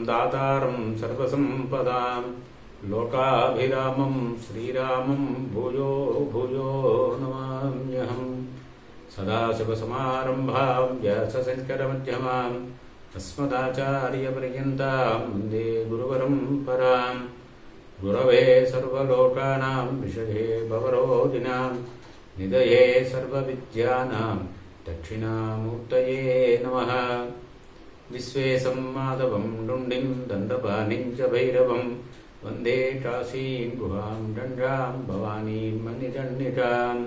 दातारं सर्वसम्पदां लोकाभिरामं श्रीरामं भूयो भूयो नमाम्यहम्। सदाशिवसमारम्भां व्यासशङ्करमध्यमाम् अस्मदाचार्यपर्यन्तां वन्दे गुरुपरम्परां। गुरवे सर्वलोकानां विषये भवरोगिणां निधये सर्वविद्यानां दक्षिणामूर्तये नमः। विश्वेशं माधवं डुण्डिं दण्डपाणिं च भैरवं वन्दे काशीं गुहां दण्डां भवानीं मणिदण्डिकाम्।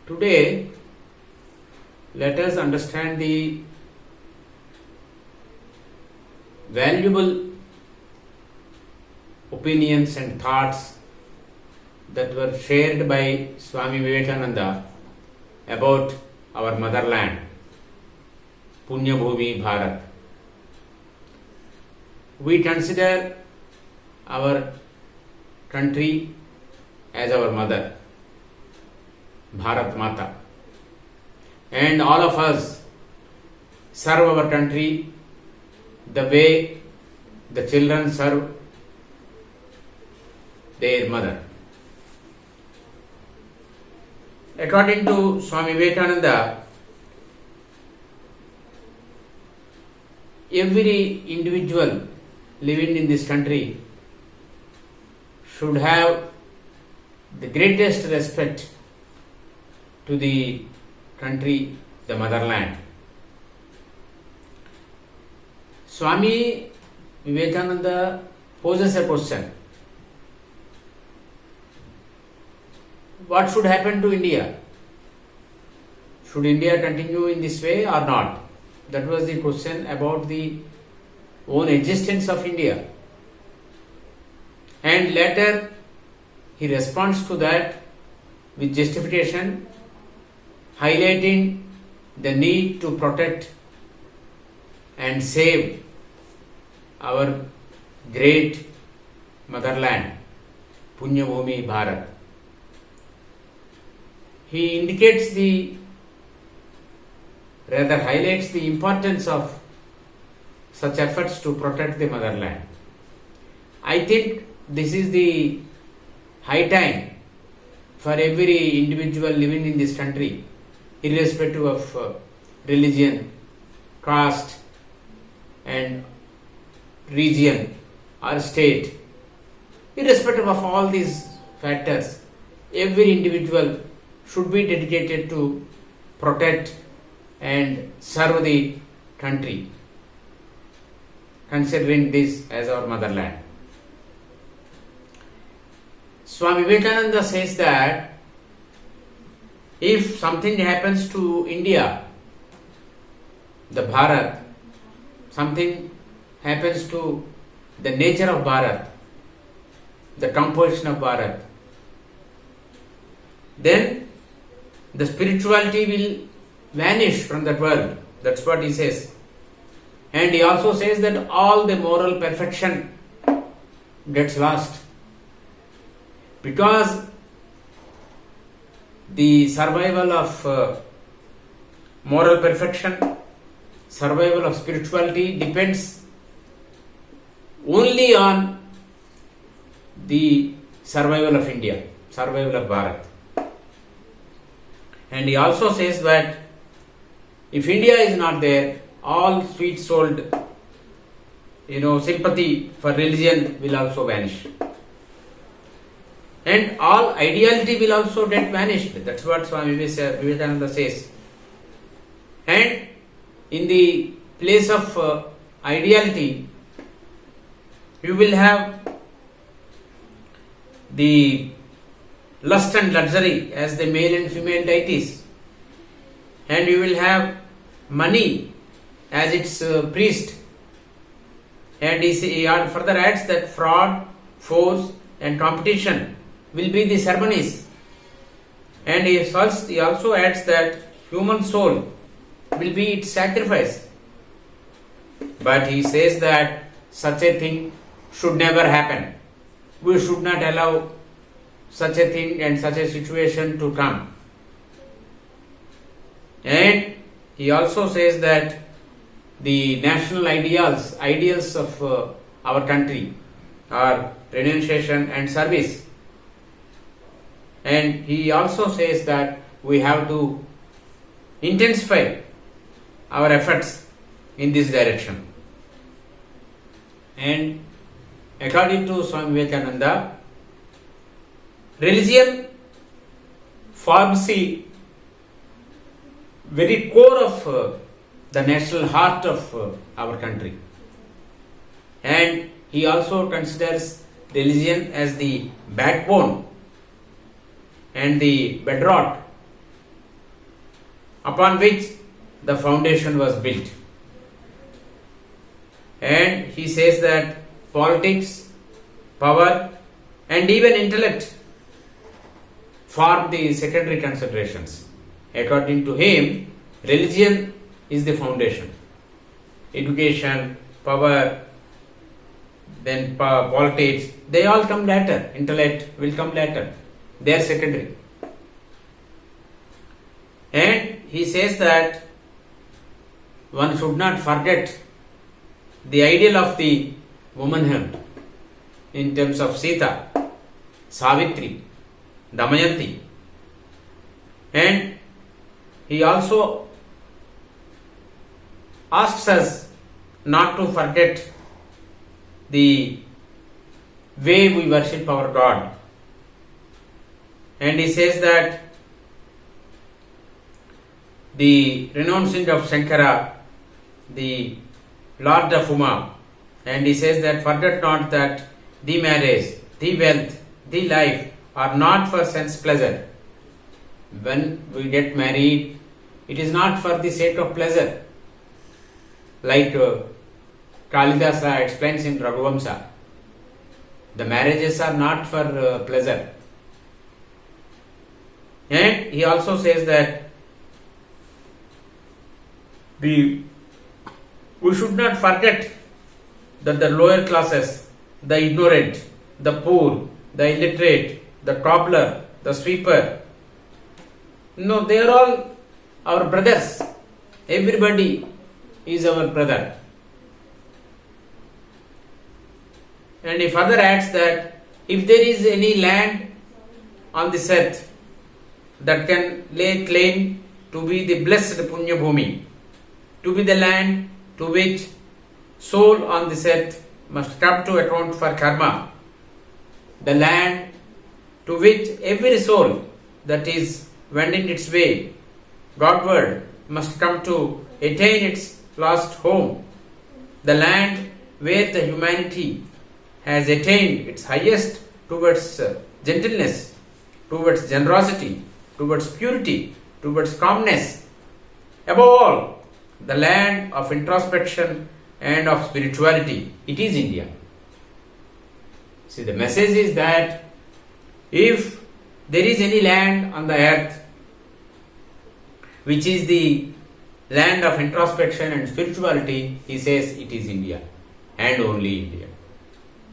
Today, let us understand the valuable opinions and thoughts that were shared by Swami Vivekananda about our motherland, Punya Bhumi Bharat. We consider our country as our mother, Bharat Mata, and all of us serve our country the way the children serve their mother. According to Swami Vivekananda, every individual living in this country should have the greatest respect to the country, the motherland. Swami Vivekananda poses a question: what should happen to India? Should India continue in this way or not? That was the question about the own existence of India. And later he responds to that with justification, highlighting the need to protect and save our great motherland, Punya Bhumi Bharat. He highlights the importance of such efforts to protect the motherland. I think this is the high time for every individual living in this country, irrespective of religion, caste and region or state, irrespective of all these factors, every individual should be dedicated to protect and serve the country, considering this as our motherland. Swami Vivekananda says that if something happens to India, the Bharat, something happens to the nature of Bharat, the composition of Bharat, then the spirituality will vanish from that world. That's what he says. And he also says that all the moral perfection gets lost, because the survival of moral perfection, survival of spirituality depends only on the survival of India, survival of Bharat. And he also says that if India is not there, all sweet-souled, sympathy for religion will also vanish. And all ideality will also get vanished. That's what Swami Vivekananda says. And in the place of ideality, you will have the lust and luxury as the male and female deities, and you will have money as its priest. And he further adds that fraud, force and competition will be the ceremonies. And he also adds that human soul will be its sacrifice. But he says that such a thing should never happen. We should not allow such a thing and such a situation to come. And he also says that the national ideals of our country are renunciation and service. And he also says that we have to intensify our efforts in this direction. And according to Swami Vivekananda, religion forms the very core of the national heart of our country. And he also considers religion as the backbone and the bedrock upon which the foundation was built. And he says that politics, power, and even intellect form the secondary considerations. According to him, religion is the foundation. Education, power, then politics, they all come later. Intellect will come later. They are secondary. And he says that one should not forget the ideal of the womanhood in terms of Sita, Savitri, Damayanti. And he also asks us not to forget the way we worship our God. And he says that the renouncing of Shankara, the Lord of Uma, and he says that forget not that the marriage, the wealth, the life are not for sense pleasure. When we get married, it is not for the sake of pleasure. Like Kalidasa explains in Raghuvamsa, the marriages are not for pleasure. And he also says that we should not forget that the lower classes, the ignorant, the poor, the illiterate, the cobbler, the sweeper, no, they are all our brothers. Everybody is our brother. And he further adds that if there is any land on this earth that can lay claim to be the blessed Punya Bhumi, to be the land to which soul on this earth must come to account for karma, the land to which every soul that is wending its way Godward must come to attain its lost home, the land where the humanity has attained its highest towards gentleness, towards generosity, towards purity, towards calmness. Above all, the land of introspection and of spirituality. It is India. See, the message is that if there is any land on the earth which is the land of introspection and spirituality, he says it is India and only India.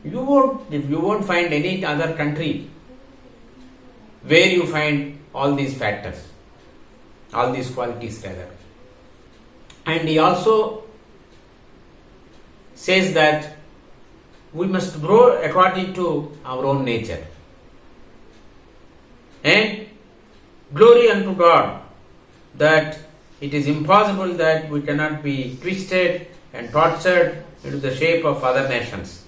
You won't find any other country where you find all these factors, all these qualities rather. And he also says that we must grow according to our own nature. And glory unto God that it is impossible that we cannot be twisted and tortured into the shape of other nations.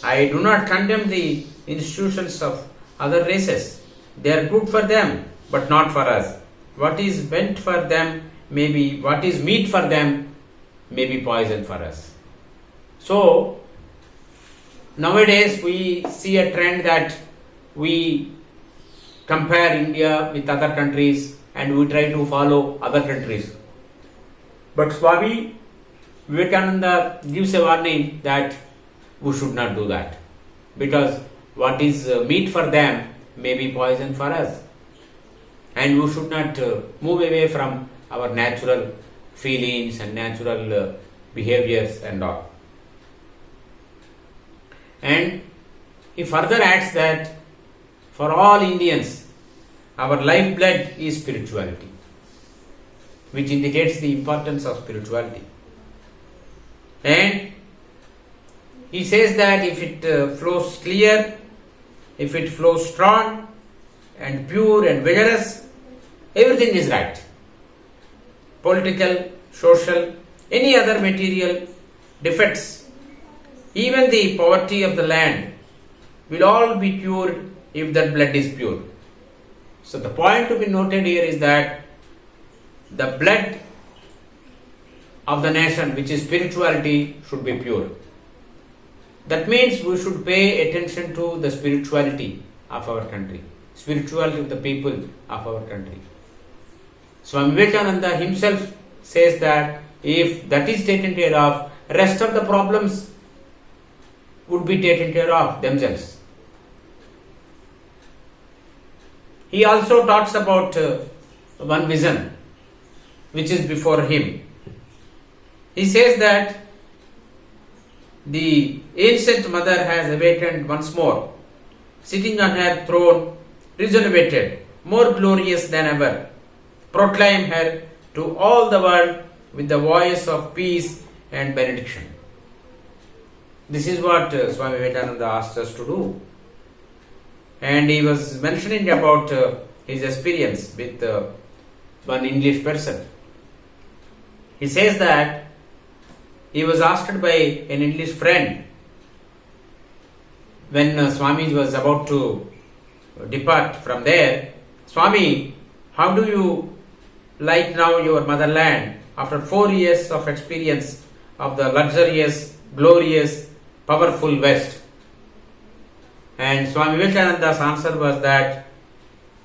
I do not condemn the institutions of other races. They are good for them, but not for us. What is meant for them may be, what is meat for them may be poison for us. So, nowadays we see a trend that we compare India with other countries and we try to follow other countries. But Swami Vivekananda gives a warning that we should not do that, because what is meat for them may be poison for us, and we should not move away from our natural feelings and natural behaviors and all. And he further adds that for all Indians, our lifeblood is spirituality. which indicates the importance of spirituality. And he says that if it flows clear, if it flows strong and pure and vigorous, everything is right. Political, social, any other material defects, even the poverty of the land will all be cured if that blood is pure. So the point to be noted here is that the blood of the nation, which is spirituality, should be pure. That means we should pay attention to the spirituality of our country, spirituality of the people of our country. Swami Vivekananda himself says that if that is taken care of, rest of the problems would be taken care of themselves. He also talks about one vision which is before him. He says that the ancient mother has awakened once more, sitting on her throne, rejuvenated, more glorious than ever. Proclaim her to all the world with the voice of peace and benediction. This is what Swami Vivekananda asked us to do. And he was mentioning about his experience with one English person. He says that he was asked by an English friend when Swami was about to depart from there, Swami, how do you like now your motherland after 4 years of experience of the luxurious, glorious, powerful West? And Swami Vivekananda's answer was that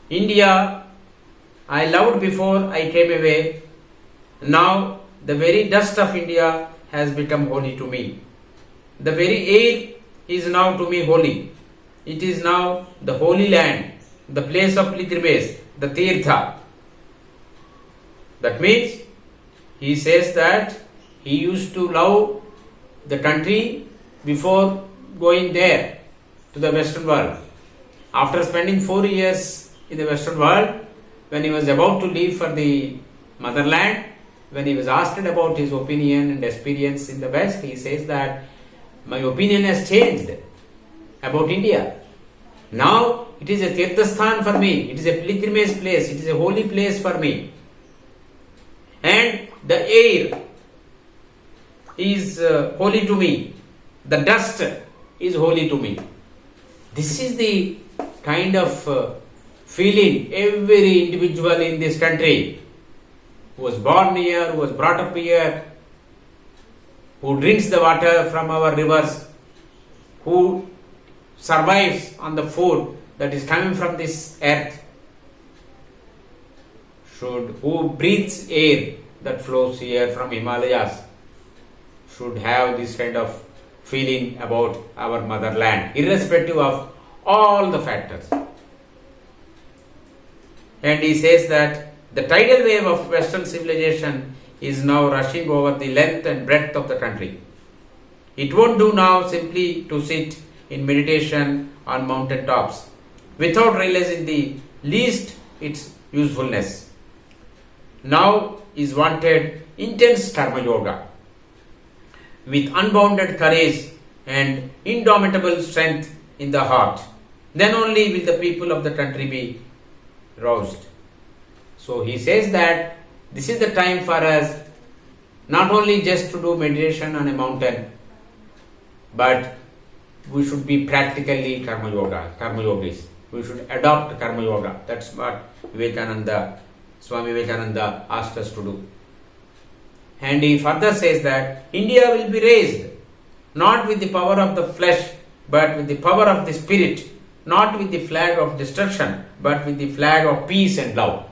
India I loved before I came away. Now the very dust of India has become holy to me. The very air is now to me holy. It is now the holy land, the place of pilgrimage, the Tirtha. That means he says that he used to love the country before going there to the Western world. After spending 4 years in the Western world, when he was about to leave for the motherland, when he was asked about his opinion and experience in the West, he says that my opinion has changed about India. Now it is a Tirthasthan for me, it is a pilgrimage place, it is a holy place for me. And the air is holy to me, the dust is holy to me. This is the kind of feeling every individual in this country who was born here, who was brought up here, who drinks the water from our rivers, who survives on the food that is coming from this earth, who breathes air that flows here from Himalayas, should have this kind of feeling about our motherland, irrespective of all the factors. And he says that the tidal wave of Western civilization is now rushing over the length and breadth of the country. It won't do now simply to sit in meditation on mountain tops without realizing the least its usefulness. Now is wanted intense karma yoga with unbounded courage and indomitable strength in the heart. Then only will the people of the country be roused. So he says that this is the time for us not only just to do meditation on a mountain, but we should be practically karma yogis. We should adopt karma yoga. That's what Swami Vivekananda asked us to do. And he further says that India will be raised not with the power of the flesh, but with the power of the spirit, not with the flag of destruction, but with the flag of peace and love.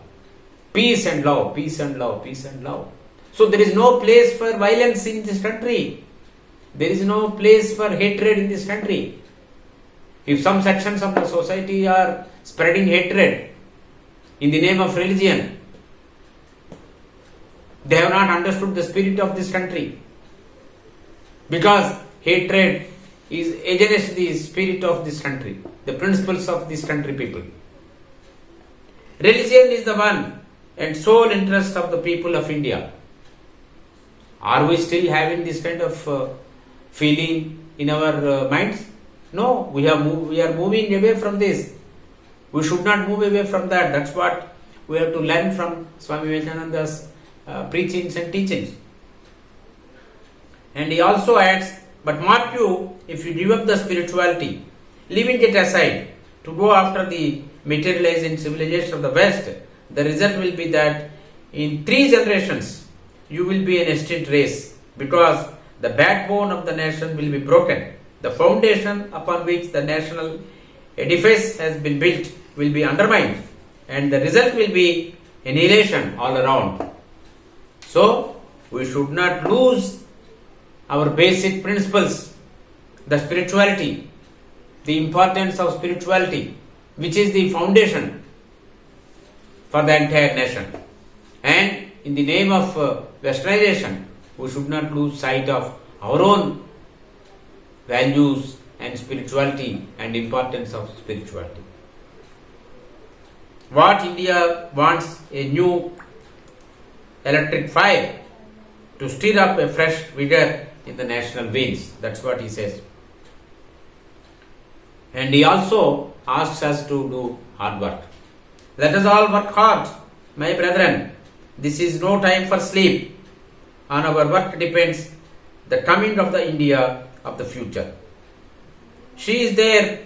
Peace and love, peace and love, peace and love. So there is no place for violence in this country. There is no place for hatred in this country. If some sections of the society are spreading hatred in the name of religion, they have not understood the spirit of this country. Because hatred is against the spirit of this country, the principles of this country people. Religion is the one and sole interest of the people of India. Are we still having this kind of feeling in our minds? No, we are moving away from this. We should not move away from that. That's what we have to learn from Swami Vivekananda's preachings and teachings. And he also adds, but mark you, if you give up the spirituality, leaving it aside to go after the materializing civilization of the West, the result will be that in 3 generations you will be an extinct race, because the backbone of the nation will be broken. The foundation upon which the national edifice has been built will be undermined, and the result will be annihilation all around. So, we should not lose our basic principles, the spirituality, the importance of spirituality, which is the foundation for the entire nation. And in the name of westernization, we should not lose sight of our own values and spirituality and importance of spirituality. What India wants, a new electric fire to stir up a fresh vigor in the national veins. That's what he says. And he also asks us to do hard work. Let us all work hard, my brethren. This is no time for sleep. On our work depends the coming of the India of the future. She is there,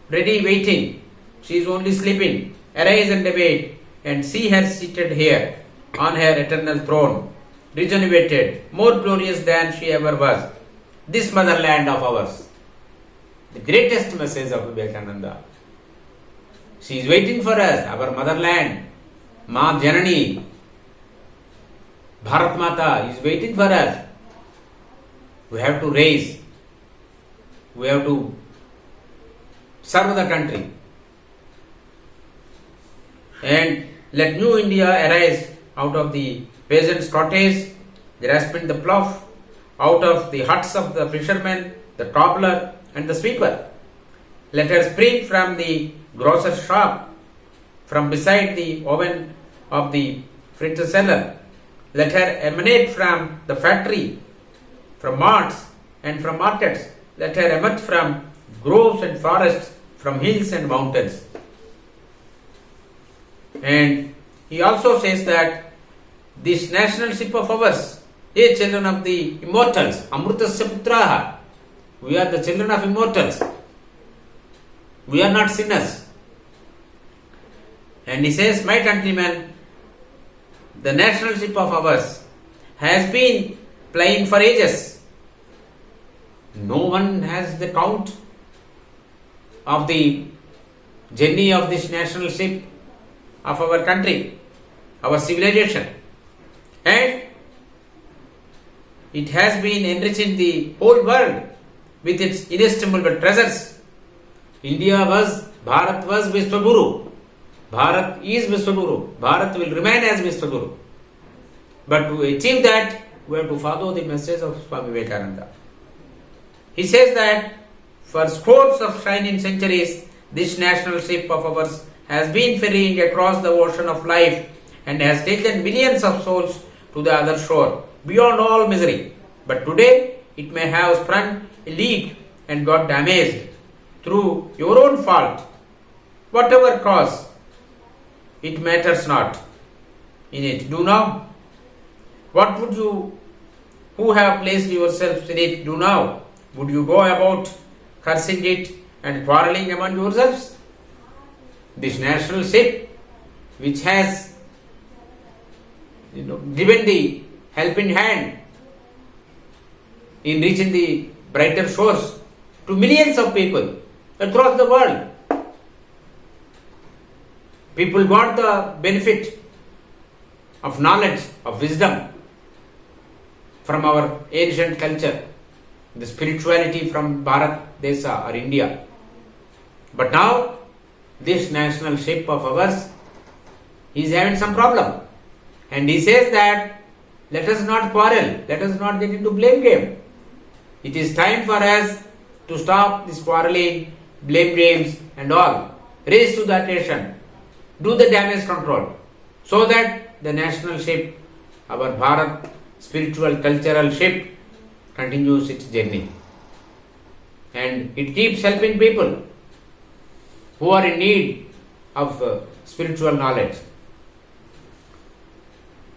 ready, waiting. She is only sleeping. Arise and awake, and see her seated here on her eternal throne, regenerated, more glorious than she ever was. This motherland of ours, the greatest message of Vivekananda. She is waiting for us, our motherland, Ma Janani, Bharat Mata is waiting for us. We have to raise, we have to serve the country. And let new India arise out of the peasant's cottage, grasping the plough, out of the huts of the fisherman, the cobbler, and the sweeper. Let her spring from the grocer's shop, from beside the oven of the freighter seller. Let her emanate from the factory, from marts and from markets. Let her emerge from groves and forests, from hills and mountains. And he also says that this nationalship of ours, ye children of the immortals, Amrutasya Putraha, we are the children of immortals. We are not sinners. And he says, my countrymen, the nationalship of ours has been playing for ages. No one has the count of the journey of this nationalship of our country, our civilization. And it has been enriching the whole world with its inestimable treasures. Bharat was Vishwaguru. Bharat is Vishwaguru. Bharat will remain as Vishwaguru. But to achieve that, we have to follow the message of Swami Vivekananda. He says that for scores of shining centuries, this nationalship of ours has been ferrying across the ocean of life and has taken millions of souls to the other shore, beyond all misery. But today, it may have sprung a leak and got damaged through your own fault. Whatever cause, it matters not in it. Do now. What would you, who have placed yourselves in it, do now? Would you go about cursing it and quarreling among yourselves? This nationalship, which has given the helping hand in reaching the brighter shores to millions of people across the world. People want the benefit of knowledge, of wisdom from our ancient culture, the spirituality from Bharat Desha or India. But now, this nationalship of ours is having some problem. And he says that let us not quarrel, let us not get into blame game. It is time for us to stop this quarreling, blame games and all. Raise to the attention. Do the damage control. so that the national ship, our Bharat spiritual cultural ship, continues its journey. And it keeps helping people who are in need of spiritual knowledge.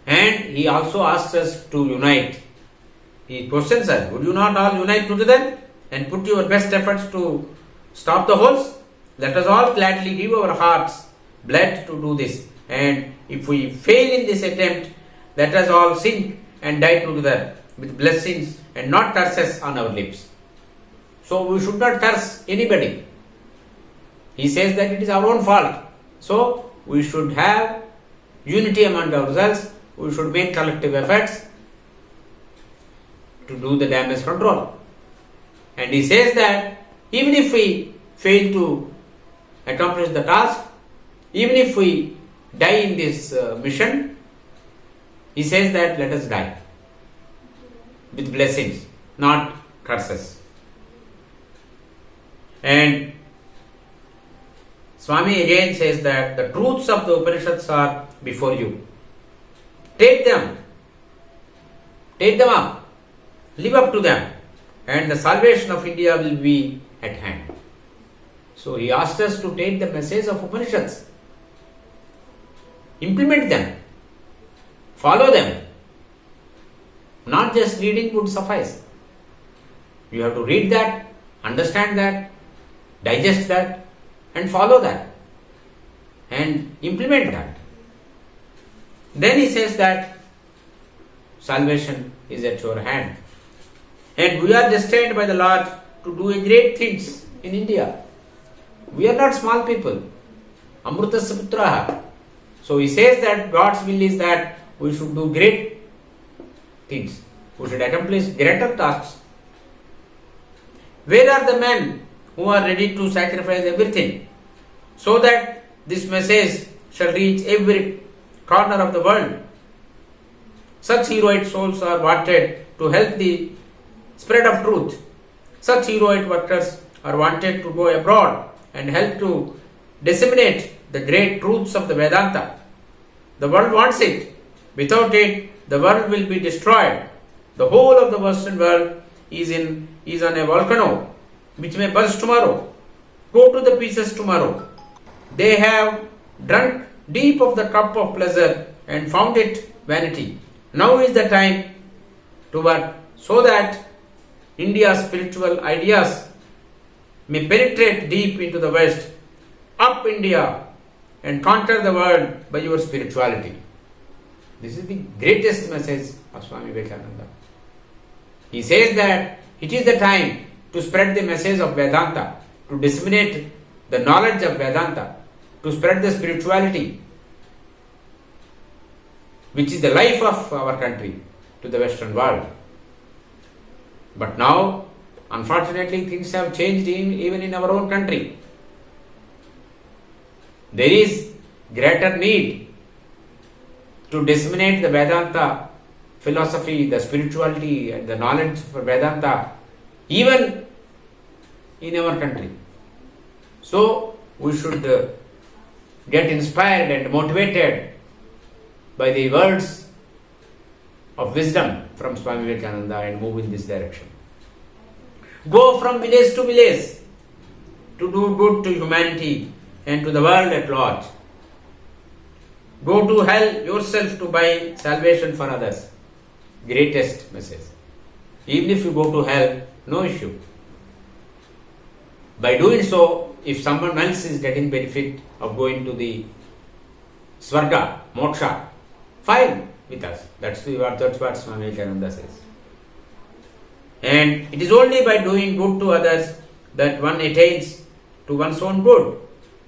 And he also asks us to unite. He questions us, would you not all unite together and put your best efforts to stop the holes? Let us all gladly give our hearts blood to do this. And if we fail in this attempt, let us all sink and die together with blessings and not curses on our lips. So we should not curse anybody. He says that it is our own fault. So we should have unity among ourselves. We should make collective efforts to do the damage control. And he says that even if we fail to accomplish the task, even if we die in this mission, he says that let us die with blessings, not curses. And Swami again says that the truths of the Upanishads are before you. Take them up, live up to them, and the salvation of India will be at hand. So he asked us to take the message of Upanishads, implement them, follow them. Not just reading would suffice. You have to read that, understand that, digest that, and follow that, and implement that. Then he says that salvation is at your hand. And we are destined by the Lord to do great things in India. We are not small people. Amrutasya putraha. So he says that God's will is that we should do great things. We should accomplish greater tasks. Where are the men who are ready to sacrifice everything so that this message shall reach every corner of the world? Such heroic souls are wanted to help the spread of truth. Such heroic workers are wanted to go abroad and help to disseminate the great truths of the Vedanta. The world wants it. Without it, the world will be destroyed. The whole of the Western world is on a volcano which may burst tomorrow. Go to the pieces tomorrow. They have drunk deep of the cup of pleasure and found it vanity. Now is the time to work so that India's spiritual ideas may penetrate deep into the West. Up India and conquer the world by your spirituality. This is the greatest message of Swami Vivekananda. He says that it is the time to spread the message of Vedanta, to disseminate the knowledge of Vedanta, to spread the spirituality, which is the life of our country, to the Western world. But now, unfortunately, things have changed even in our own country. There is greater need to disseminate the Vedanta philosophy, the spirituality and the knowledge for Vedanta even in our country. So we should get inspired and motivated by the words of wisdom from Swami Vivekananda and move in this direction. Go from village to village to do good to humanity and to the world at large. Go to hell yourself to buy salvation for others. Greatest message. Even if you go to hell, no issue. By doing so, if someone else is getting benefit of going to the Swarga, Moksha, fine with us. That's what Swami Vivekananda says. And it is only by doing good to others that one attains to one's own good.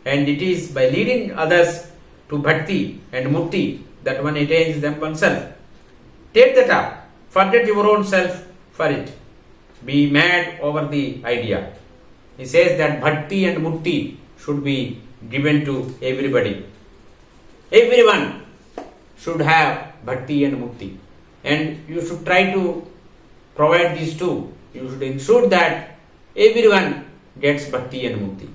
And it is by leading others to bhakti and mukti that one attains them oneself. Take that up. Forget your own self for it. Be mad over the idea. He says that bhakti and mukti should be given to everybody. Everyone should have bhakti and mukti. And you should try to provide these two. You should ensure that everyone gets bhakti and mukti.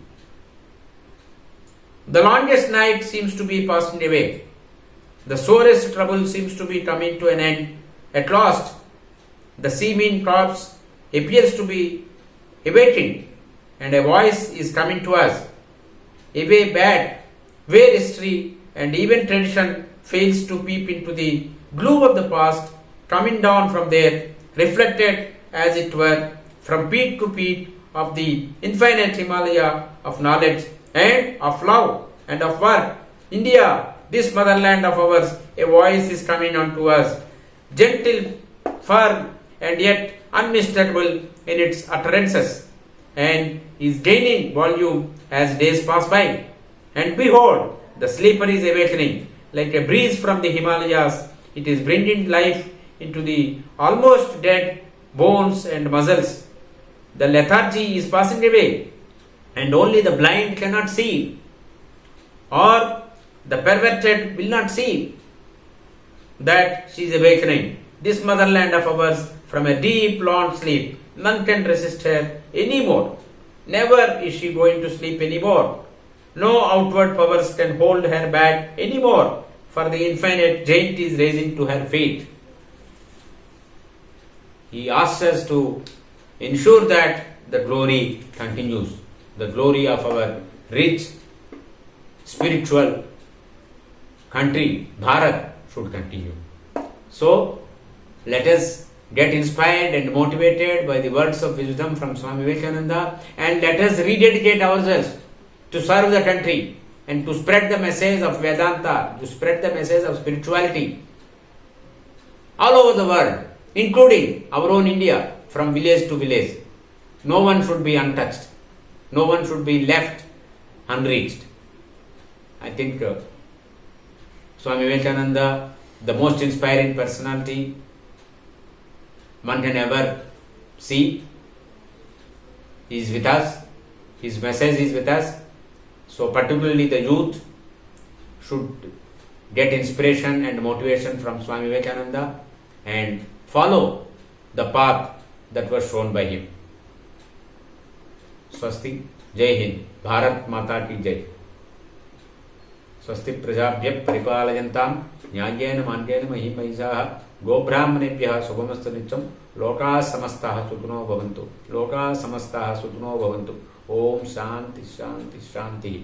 The longest night seems to be passing away. The sorest trouble seems to be coming to an end. At last, the seeming corpse appears to be abating, and a voice is coming to us. Away bad, where history and even tradition fails to peep into the gloom of the past, coming down from there, reflected as it were from peak to peak of the infinite Himalaya of knowledge and of love and of work. India, this motherland of ours, a voice is coming unto us, gentle, firm, and yet unmistakable in its utterances, and is gaining volume as days pass by. And behold, the sleeper is awakening. Like a breeze from the Himalayas, it is bringing life into the almost dead bones and muscles. The lethargy is passing away, and only the blind cannot see, or the perverted will not see that she is awakening. This motherland of ours from a deep long sleep, none can resist her anymore. Never is she going to sleep anymore. No outward powers can hold her back anymore, for the infinite giant is raising to her feet. He asks us to ensure that the glory continues, the glory of our rich spiritual country, Bharat, should continue. So, let us get inspired and motivated by the words of wisdom from Swami Vivekananda, and let us rededicate ourselves to serve the country and to spread the message of Vedanta, to spread the message of spirituality all over the world, including our own India, from village to village. No one should be untouched. No one should be left unreached. I think Swami Vivekananda, the most inspiring personality one can ever see, is with us. His message is with us. So particularly the youth should get inspiration and motivation from Swami Vivekananda and follow the path that was shown by him. Swasti, Jai Hind, Bharat Mata ki Jai. स्वस्ति प्रजाभ्यः परिपालयन्तां न्याय्येन मार्गेण महीं महिषाः गोब्राह्मणेभ्यः शुभमस्तु नित्यं लोकाः समस्ताः सुखिनो भवन्तु लोकाः समस्ताः सुखिनो भवन्तु ओम शांति शांति शांति।